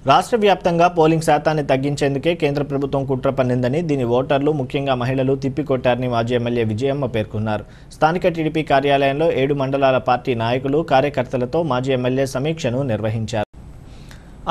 రాష్ట్ర వ్యాప్తంగా పోలింగ్ శాతాన్ని తగ్గించేందుకే కేంద్ర ప్రభుత్వం కుట్ర పన్నిందని, దీని ఓటర్లు ముఖ్యంగా మహిళలు తిప్పికొట్టారని మాజీ ఎమ్మెల్యే విజయమ్మ పేర్కొన్నారు. స్థానిక టీడీపీ కార్యాలయంలో 7 మండలాల పార్టీ నాయకులు, కార్యకర్తలతో మాజీ ఎమ్మెల్యే సమీక్షను నిర్వహించారు.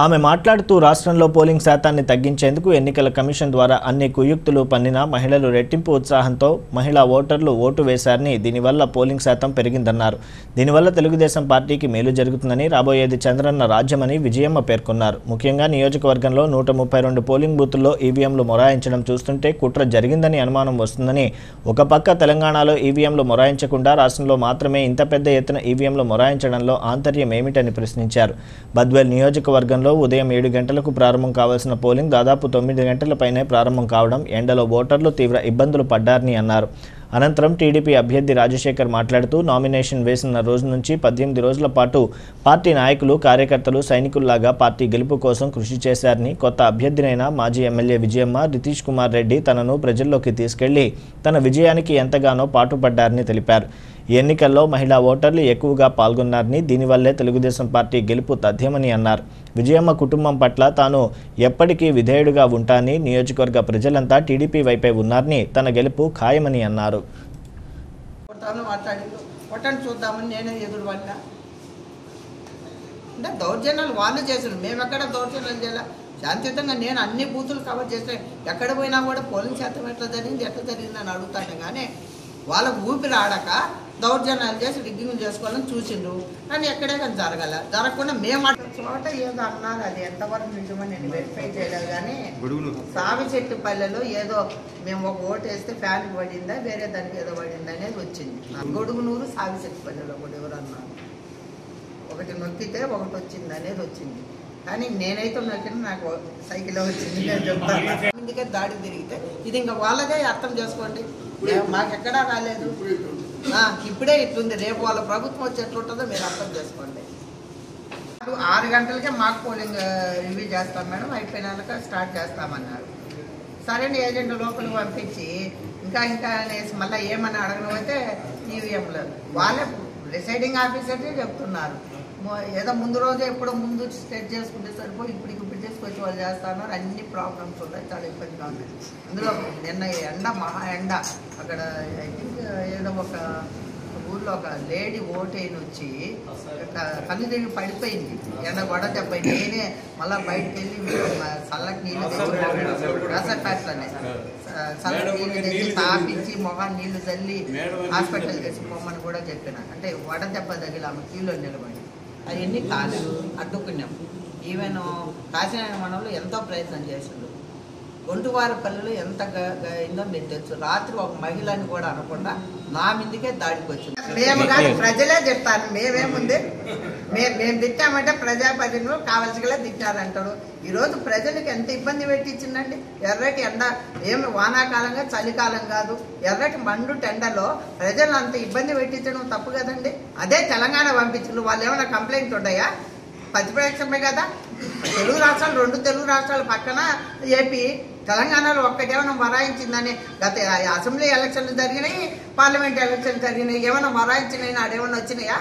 ఆమె మాట్లాడుతూ రాష్ట్రంలో పోలింగ్ శాతాన్ని తగ్గించేందుకు ఎన్నికల కమిషన్ ద్వారా అన్ని కుయుక్తులు పన్నినా మహిళలు రెట్టింపు ఉత్సాహంతో మహిళా ఓటర్లు ఓటు వేశారని, దీనివల్ల పోలింగ్ శాతం పెరిగిందన్నారు. దీనివల్ల తెలుగుదేశం పార్టీకి మేలు జరుగుతుందని, రాబోయేది చంద్రన్న రాజ్యమని విజయమ్మ పేర్కొన్నారు. ముఖ్యంగా నియోజకవర్గంలో 132 పోలింగ్ బూతుల్లో ఈవీఎంలు మొరాయించడం చూస్తుంటే కుట్ర జరిగిందని అనుమానం వస్తుందని, ఒక పక్క తెలంగాణలో ఈవీఎంలు మొరాయించకుండా రాష్ట్రంలో మాత్రమే ఇంత పెద్ద ఎత్తున ఈవీఎంలు మొరాయించడంలో ఆంతర్యం ఏమిటని ప్రశ్నించారు. బద్వేల్ నియోజకవర్గం ఉదయం 7 గంటలకు ప్రారంభం కావాల్సిన పోలింగ్ దాదాపు 9 గంటల పైనే ప్రారంభం కావడం, ఎండలో ఓటర్లు తీవ్ర ఇబ్బందులు పడ్డారని అన్నారు. అనంతరం టీడీపీ అభ్యర్థి రాజశేఖర్ మాట్లాడుతూ నామినేషన్ వేసిన రోజు నుంచి 18 రోజుల పాటు పార్టీ నాయకులు, కార్యకర్తలు సైనికుల్లాగా పార్టీ గెలుపు కోసం కృషి చేశారని, కొత్త అభ్యర్థినైన మాజీ ఎమ్మెల్యే విజయమ్మ, రితీష్ కుమార్ రెడ్డి తనను ప్రజల్లోకి తీసుకెళ్లి తన విజయానికి ఎంతగానో పాటుపడ్డారని తెలిపారు. ఈ ఎన్నికల్లో మహిళా ఓటర్లు ఎక్కువగా పాల్గొన్నారని, దీనివల్లే తెలుగుదేశం పార్టీ గెలుపు తథ్యమని అన్నారు. విజయమ్మ కుటుంబం పట్ల తాను ఎప్పటికీ విధేయుడిగా ఉంటానని, నియోజకవర్గ ప్రజలంతా టీడీపీ వైపే ఉన్నారని, తన గెలుపు ఖాయమని అన్నారు. దౌర్జన్యాలు వాళ్ళు చేశారు, మేము ఎక్కడ దౌర్జన్యాలు చేయాలి. శాంతియుతంగా నేను అన్ని బూతులు కవర్ చేస్తే ఎక్కడ పోయినా కూడా పోలింగ్ శాతం ఎట్లా జరిగిందని అడుగుతాను. కానీ వాళ్ళకు ఊపిరి ఆడక దౌర్జన్యాలు చేసి రిగ్గింగ్ చేసుకోవాలని చూసిండ్రు, కానీ ఎక్కడే కానీ జరగకుండా మేము చోట ఏదో అన్నారు. అది ఎంతవరకు నిజమని నేను వెరిఫై చేయలేదు. కానీ సావిచెట్టుపల్లెలో ఏదో మేము ఒక ఓటు వేస్తే ఫ్యాన్కి పడిందా, వేరే దానికి ఏదో పడిందా అనేది వచ్చింది. గొడుగునూరు సావిచెట్టుపల్లెలో కూడా ఎవరు అన్నారు, ఒకటి నొక్కితే ఒకటి వచ్చింది అనేది వచ్చింది. కానీ నేనైతే నొక్కిన నాకు సైకిల్ వచ్చింది నేను చెప్తాను. అందుకే దాడి తిరిగితే ఇది ఇంకా వాళ్ళదే అర్థం చేసుకోండి, మాకెక్కడా రాలేదు, ఇప్పుడే ఇట్లుంది, రేపు వాళ్ళ ప్రభుత్వం వచ్చి ఎట్లుంటుందో మీరు అర్థం చేసుకోండి. 6 గంటలకే మాకు పోలింగ్ రివ్యూ చేస్తాం మేడం, అయిపోయినాక స్టార్ట్ చేస్తామన్నారు. సరైన ఏజెంట్ లోపలికి పంపించి ఇంకా అనేసి మళ్ళీ ఏమని అడగకపోతే ఈవీఎంలు వాళ్ళే రిసైడింగ్ ఆఫీసర్సే చెప్తున్నారు. ఏదో ముందు రోజే ఎప్పుడో ముందు సెట్ చేసుకుంటే సరిపోయి ఇప్పుడు చేసుకొచ్చి వాళ్ళు చేస్తున్నారు. అన్ని ప్రాబ్లమ్స్ ఉన్నాయి, చాలా ఇబ్బందిగా ఉన్నాయి. అందులో నిన్న ఎండ, మహా ఎండ. అక్కడ ఐ థింక్ ఏదో ఒక ఊళ్ళో ఒక లేడీ ఓటైన వచ్చి కళ్ళు తిరిగి పడిపోయింది, ఎండ గొడ దెబ్బ. నేనే మళ్ళీ బయటకు వెళ్ళి చల్లకి నీళ్ళు తెచ్చి రసట్లనే చల్లకి నీళ్ళు తెచ్చి తాపించి మొహాన్ని నీళ్లు చల్లి హాస్పిటల్ తెచ్చి పోమని కూడా చెప్పిన. అంటే వడ దెబ్బ తగిలి ఆమె క్యూలో నిలబడి అవన్నీ కాలేదు, అడ్డుకున్నాం. ఈవెన్ కాశీనారాయణ మండలంలో ఎంతో ప్రయత్నం చేసిండు. ఒంటువారిపల్లిలో ఎంత అయిందో మీరు తెలుసు. రాత్రి ఒక మహిళని కూడా అనకుండా నా మీదకే దాడికి వచ్చింది. మేము కాదు, ప్రజలే చెప్తాను. మేమేముంది, మేము తిట్టామంటే ప్రజాప్రతినిధులు కావలసిగా తిట్టారంటాడు. ఈరోజు ప్రజలకు ఎంత ఇబ్బంది పెట్టించిందండి. ఎర్రటి ఎండ, ఏమి వానాకాలంగా చలికాలం కాదు, ఎర్రటి మండు టెండలో ప్రజలు అంత ఇబ్బంది పెట్టించడం తప్పు కదండి. అదే తెలంగాణ పంపించిండు, వాళ్ళు ఏమైనా కంప్లైంట్ ఉన్నాయా? ప్రతిపక్షమే కదా. తెలుగు రాష్ట్రాలు, 2 తెలుగు రాష్ట్రాల పక్కన ఏపీ, తెలంగాణలో ఒక్కటేమైనా మరాయించిందని. గత అసెంబ్లీ ఎలక్షన్లు జరిగినాయి, పార్లమెంట్ ఎలక్షన్లు జరిగినాయి, ఏమైనా మరాయించినాయి, అడేమన్నా వచ్చినాయా?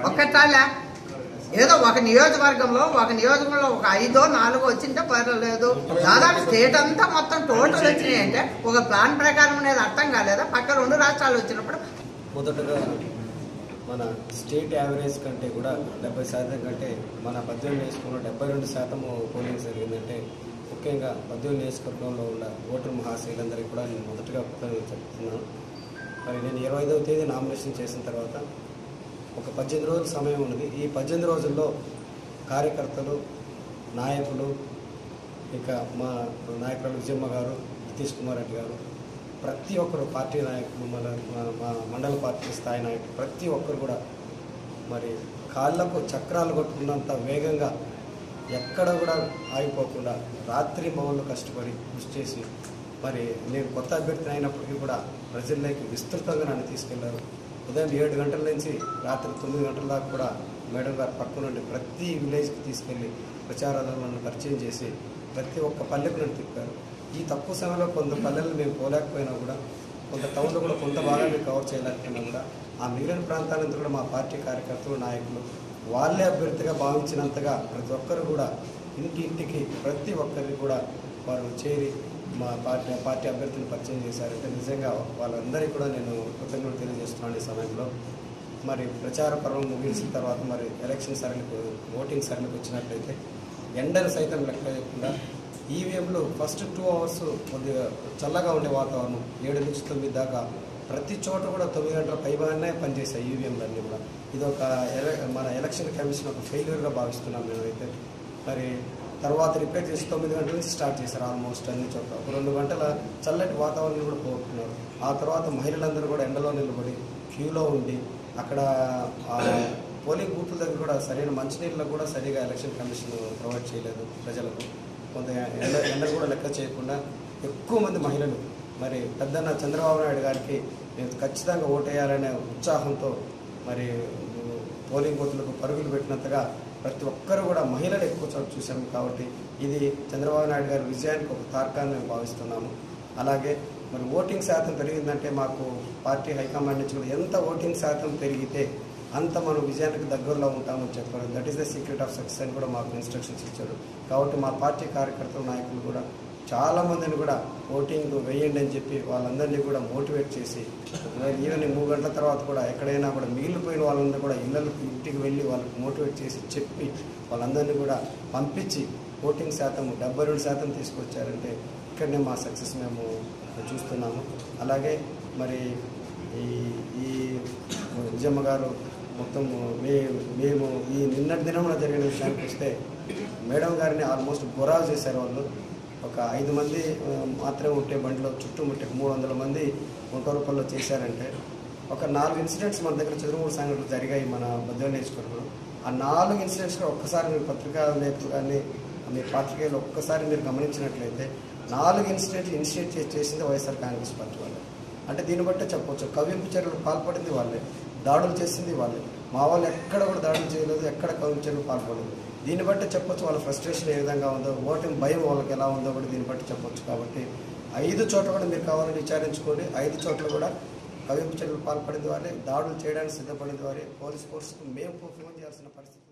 ఒక్కటాలే. ఏదో ఒక నియోజకవర్గంలో ఒక 5 or 4 వచ్చింటే పర్వాలేదు. దాదాపు స్టేట్ అంతా మొత్తం టోటల్ వచ్చినాయి అంటే ఒక ప్లాన్ ప్రకారం అనేది అర్థం కాలేదా? పక్క 2 రాష్ట్రాలు వచ్చినప్పుడు మొదటగా మన స్టేట్ యావరేజ్ కంటే కూడా 70% కంటే మన 18 నియోజకవర్గంలో 72% పోలింగ్ జరిగిందంటే ముఖ్యంగా 18 నియోజకవర్గంలో ఉన్న ఓటర్ మహాశైలందరికీ కూడా నేను మొదటగా చెప్తున్నాను. మరి నేను 25వ తేదీ నామినేషన్ చేసిన తర్వాత ఒక 18 రోజుల సమయం ఉన్నది. ఈ 18 రోజుల్లో కార్యకర్తలు, నాయకులు, ఇంకా మా నాయకులు విజయమ్మ గారు, రితీష్ కుమార్ రెడ్డి గారు, ప్రతి ఒక్కరు పార్టీ నాయకులు, మా మండల పార్టీ స్థాయి నాయకులు ప్రతి ఒక్కరు కూడా మరి కాళ్ళకు చక్రాలు కొట్టుకున్నంత వేగంగా ఎక్కడ కూడా ఆగిపోకుండా రాత్రి మౌళ్ళు కష్టపడి కృషి చేసి మరి నేను కొత్త అభ్యర్థి అయినప్పటికీ కూడా ప్రజల్లోకి విస్తృతంగా నన్ను తీసుకెళ్లారు. ఉదయం 7 గంటల నుంచి రాత్రి 9 గంటల దాకా కూడా మేడం గారు పక్క నుండి ప్రతి విలేజ్కి తీసుకెళ్ళి ప్రచారాలను నన్ను పరిచయం చేసి ప్రతి ఒక్క పల్లెకు నన్ను తిప్పారు. ఈ తక్కువ సమయంలో కొంత పల్లెలను మేము పోలేకపోయినా కూడా, కొంత టౌన్లో కూడా కొంత భాగాన్ని కవర్ చేయలేకపోయినా కూడా ఆ మిగిలిన ప్రాంతాలంతా కూడా మా పార్టీ కార్యకర్తలు, నాయకులు వాళ్ళే అభ్యర్థిగా భావించినంతగా ప్రతి ఒక్కరు కూడా ఇంటింటికి ప్రతి ఒక్కరికి కూడా వారు చేరి మా పార్టీ అభ్యర్థులు పరిచయం చేశారంటే నిజంగా వాళ్ళందరికీ కూడా నేను కృతజ్ఞతలు తెలియజేస్తున్నాను. ఈ సమయంలో మరి ప్రచార పర్వం ముగిసిన తర్వాత మరి ఎలక్షన్ సరళికి ఓటింగ్ సరళికి వచ్చినట్లయితే ఎండలు సైతం లెక్క లేకుండా ఈవీఎంలు ఫస్ట్ 2 అవర్స్ కొద్దిగా చల్లగా ఉండే వాతావరణం 7 నుంచి 9 దాకా ప్రతి చోట కూడా 9 గంటల పైగానే పనిచేశాయి ఈవీఎంలన్నీ కూడా. ఇది ఒక మన ఎలక్షన్ కమిషన్ ఒక ఫెయిల్యూర్గా భావిస్తున్నాం మేమైతే. మరి తర్వాత రిపేర్ చేసి 9 గంటల నుంచి స్టార్ట్ చేశారు ఆల్మోస్ట్ అన్ని చోట్ల. ఒక 2 గంటల చల్లటి వాతావరణం కూడా పోగొట్టుకున్నారు. ఆ తర్వాత మహిళలందరూ కూడా ఎండలో నిలబడి క్యూలో ఉండి అక్కడ పోలింగ్ బూత్ల దగ్గర కూడా సరైన మంచినీళ్ళకు కూడా సరిగా ఎలక్షన్ కమిషన్ ప్రొవైడ్ చేయలేదు ప్రజలకు. కొంత ఎండలు కూడా లెక్క చేయకుండా ఎక్కువ మంది మహిళలు మరి పెద్దన్న చంద్రబాబు నాయుడు గారికి మేము ఖచ్చితంగా ఓటేయాలనే ఉత్సాహంతో మరి పోలింగ్ బూత్లకు పరుగులు పెట్టినంతగా ప్రతి ఒక్కరు కూడా మహిళలు ఎక్కువ చోటు చూసాము. కాబట్టి ఇది చంద్రబాబు నాయుడు గారి విజయానికి ఒక తార్కాన్ని మేము భావిస్తున్నాము. అలాగే మరి ఓటింగ్ శాతం పెరిగిందంటే మాకు పార్టీ హైకమాండ్ నుంచి కూడా ఎంత ఓటింగ్ శాతం పెరిగితే అంత మనం విజయానికి దగ్గరలో ఉంటామని చెప్పారు. That is the secret of success అని కూడా మాకు ఇన్స్ట్రక్షన్స్ ఇచ్చారు. కాబట్టి మా పార్టీ కార్యకర్తలు నాయకులు కూడా చాలామందిని కూడా ఓటింగ్ వేయండి అని చెప్పి వాళ్ళందరినీ కూడా మోటివేట్ చేసి ఈవినింగ్ 3 గంటల తర్వాత కూడా ఎక్కడైనా కూడా మిగిలిపోయిన వాళ్ళందరూ కూడా ఇంటికి వెళ్ళి వాళ్ళకి మోటివేట్ చేసి చెప్పి వాళ్ళందరినీ కూడా పంపించి ఓటింగ్ శాతం 72% తీసుకొచ్చారంటే ఇక్కడనే మా సక్సెస్ మేము చూస్తున్నాము. అలాగే మరి ఈ విజయమ్మ గారు మొత్తం మేము ఈ నిన్నటి దినంలో జరిగిన విషయానికి వస్తే మేడం గారిని ఆల్మోస్ట్ గొరావు చేశారు. వాళ్ళు ఒక 5 మంది మాత్రమే ఉంటే బండిలో చుట్టుముట్టి 300 మంది రూపాయల్లో చేశారంటే ఒక 4 ఇన్సిడెంట్స్ మన దగ్గర చదువుమూడు సంఘటనలు జరిగాయి మన బద్వేలు నియోజకవర్గంలో. ఆ 4 ఇన్సిడెంట్స్లో ఒక్కసారి మీరు పత్రికా లేఖలు కానీ మీ పాత్రికేయులు ఒక్కసారి మీరు గమనించినట్లయితే 4 ఇన్సిడెంట్లు ఇనిషియేట్ చేసింది వైఎస్ఆర్ కాంగ్రెస్ పార్టీ వాళ్ళే. అంటే దీన్ని బట్టే చెప్పవచ్చు కవ్వింపు చర్యలకు పాల్పడింది వాళ్ళే, దాడులు చేసింది వాళ్ళే. మా వాళ్ళు ఎక్కడ కూడా దాడులు చేయలేదు, ఎక్కడ కవ్వింపు చర్యలకు పాల్పడలేదు. దీన్ని బట్టి చెప్పొచ్చు వాళ్ళ ఫ్రస్ట్రేషన్ ఏ విధంగా ఉందో, ఓటింగ్ భయం వాళ్ళకి ఎలా ఉందో కూడా దీన్ని బట్టి చెప్పొచ్చు. కాబట్టి 5 చోట్ల కూడా మీరు కావాలని విచారించుకోండి. 5 చోట్ల కూడా కవ్వింపు చర్యలకు పాల్పడింది వారే, దాడులు చేయడానికి సిద్ధపడింది వారే. పోలీస్ ఫోర్స్కు మేము ఫోన్ చేయాల్సిన పరిస్థితి